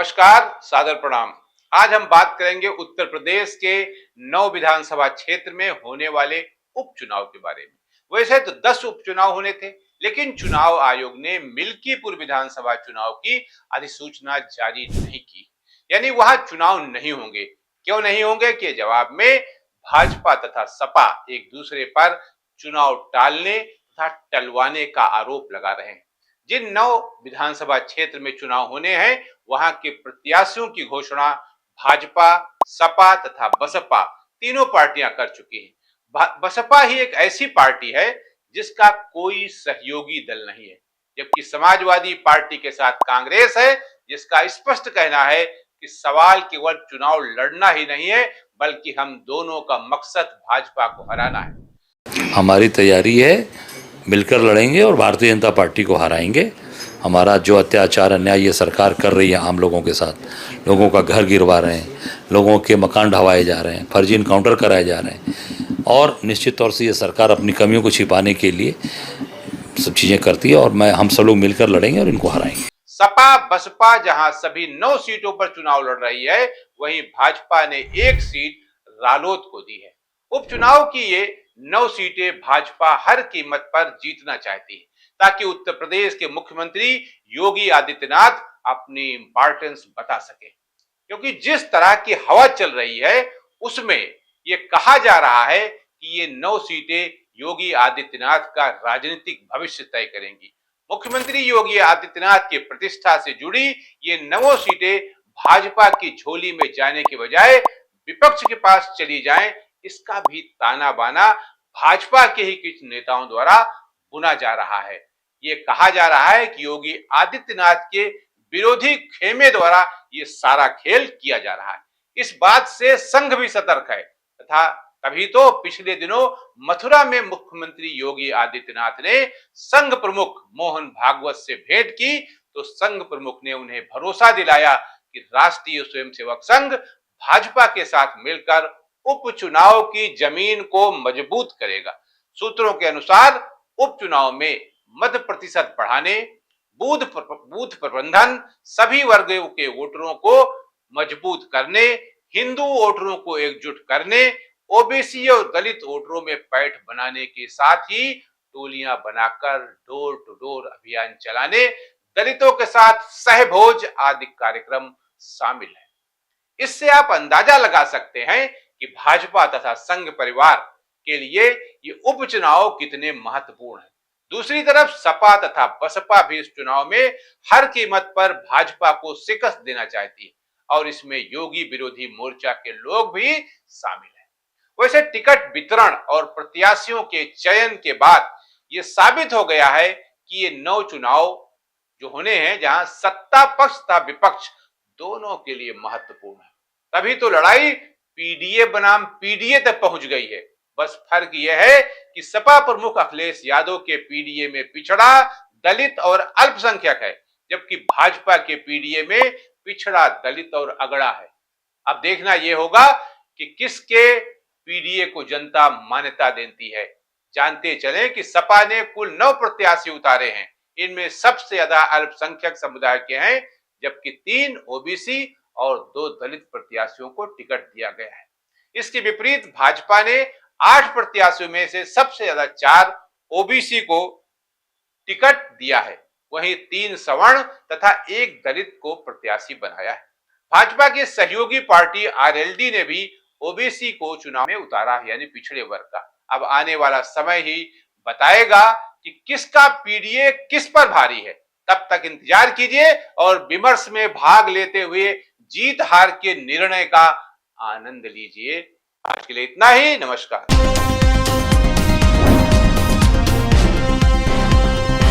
नमस्कार, सादर प्रणाम। आज हम बात करेंगे उत्तर प्रदेश के 9 विधानसभा क्षेत्र में होने वाले उपचुनाव के बारे में। वैसे तो 10 उपचुनाव होने थे, लेकिन चुनाव आयोग ने मिल्कीपुर विधानसभा चुनाव की अधिसूचना जारी नहीं की। यानी वहां चुनाव नहीं होंगे। क्यों नहीं होंगे के जवाब में भाजपा तथा सपा एक दूसरे पर चुनाव टालने तथा टलवाने का आरोप लगा रहे हैं। जिन 9 विधानसभा क्षेत्र में चुनाव होने हैं, वहां के प्रत्याशियों की घोषणा भाजपा, सपा तथा बसपा तीनों पार्टियां कर चुकी हैं। बसपा ही एक ऐसी पार्टी है जिसका कोई सहयोगी दल नहीं है, जबकि समाजवादी पार्टी के साथ कांग्रेस है, जिसका स्पष्ट कहना है कि सवाल केवल चुनाव लड़ना ही नहीं है, बल्कि हम दोनों का मकसद भाजपा को हराना है। हमारी तैयारी है, मिलकर लड़ेंगे और भारतीय जनता पार्टी को हराएंगे। हमारा जो अत्याचार अन्याय ये सरकार कर रही है आम लोगों के साथ, लोगों का घर गिरवा रहे हैं, लोगों के मकान ढहवाए जा रहे हैं, फर्जी इनकाउंटर कराए जा रहे हैं, और निश्चित तौर से ये सरकार अपनी कमियों को छिपाने के लिए सब चीज़ें करती है, और हम सब लोग मिलकर लड़ेंगे और इनको हराएंगे। सपा बसपा जहां सभी 9 सीटों पर चुनाव लड़ रही है, वहीं भाजपा ने 1 सीट रालोद को दी है। उपचुनाव की ये 9 सीटें भाजपा हर कीमत पर जीतना चाहती है, ताकि उत्तर प्रदेश के मुख्यमंत्री योगी आदित्यनाथ अपनी इंपॉर्टेंस बता सके। क्योंकि जिस तरह की हवा चल रही है, उसमें ये कहा जा रहा है कि ये 9 सीटें योगी आदित्यनाथ का राजनीतिक भविष्य तय करेंगी। मुख्यमंत्री योगी आदित्यनाथ की प्रतिष्ठा से जुड़ी ये 9 सीटें भाजपा की झोली में जाने के बजाय विपक्ष के पास चली जाएं, इसका भी ताना बाना भाजपा के ही कुछ नेताओं द्वारा बुना जा रहा है। ये कहा जा रहा है कि योगी आदित्यनाथ के विरोधी खेमे द्वारा ये सारा खेल किया जा रहा है। इस बात से संघ भी सतर्क है, तथा तभी तो पिछले दिनों मथुरा में मुख्यमंत्री योगी आदित्यनाथ ने संघ प्रमुख मोहन भागवत से भेंट की, तो संघ प्रमुख ने उन्हें भरोसा दिलाया कि राष्ट्रीय स्वयंसेवक संघ भाजपा के साथ मिलकर उपचुनाव की जमीन को मजबूत करेगा। सूत्रों के अनुसार उपचुनाव में मत प्रतिशत बढ़ाने, बूथ प्रबंधन, सभी वर्गों के वोटरों को मजबूत करने, हिंदू वोटरों को एकजुट करने, ओबीसी और दलित वोटरों में पैठ बनाने के साथ ही टोलियां बनाकर डोर टू डोर अभियान चलाने, दलितों के साथ सहभोज आदि कार्यक्रम शामिल है। इससे आप अंदाजा लगा सकते हैं कि भाजपा तथा संघ परिवार के लिए ये उपचुनाव कितने महत्वपूर्ण है। दूसरी तरफ सपा तथा बसपा भी इस चुनाव में हर कीमत पर भाजपा को शिकस्त देना चाहती है, और इसमें योगी विरोधी मोर्चा के लोग भी शामिल हैं। वैसे टिकट वितरण और प्रत्याशियों के चयन के बाद यह साबित हो गया है कि ये 9 चुनाव जो होने हैं, जहां सत्ता पक्ष तथा विपक्ष दोनों के लिए महत्वपूर्ण है। तभी तो लड़ाई पीडीए बनाम पीडीए तक पहुंच गई है। बस फर्क यह है कि सपा प्रमुख अखिलेश यादव के पीडीए में पिछड़ा, दलित और अल्पसंख्यक है, जबकि भाजपा के पीडीए में पिछड़ा, दलित और अगड़ा है। अब देखना यह होगा कि किसके पीडीए को जनता मान्यता देती है। जानते चलें कि सपा ने कुल 9 प्रत्याशी उतारे हैं। इनमें सबसे ज्यादा अल्पसंख्यक समुदाय के हैं, जबकि 3 ओबीसी और 2 दलित प्रत्याशियों को टिकट दिया गया है। इसके विपरीत भाजपा ने 8 प्रत्याशियों में से सबसे ज्यादा 4 ओबीसी को टिकट दिया है, वहीं 3 सवर्ण तथा 1 दलित को प्रत्याशी बनाया है। भाजपा की सहयोगी पार्टी आरएलडी ने भी ओबीसी को चुनाव में उतारा, यानी पिछड़े वर्ग का। अब आने वाला समय ही बताएगा कि किसका पीडीए किस पर भारी है। तब तक इंतजार कीजिए और विमर्श में भाग लेते हुए जीत हार के निर्णय का आनंद लीजिए। आज के लिए इतना ही। नमस्कार।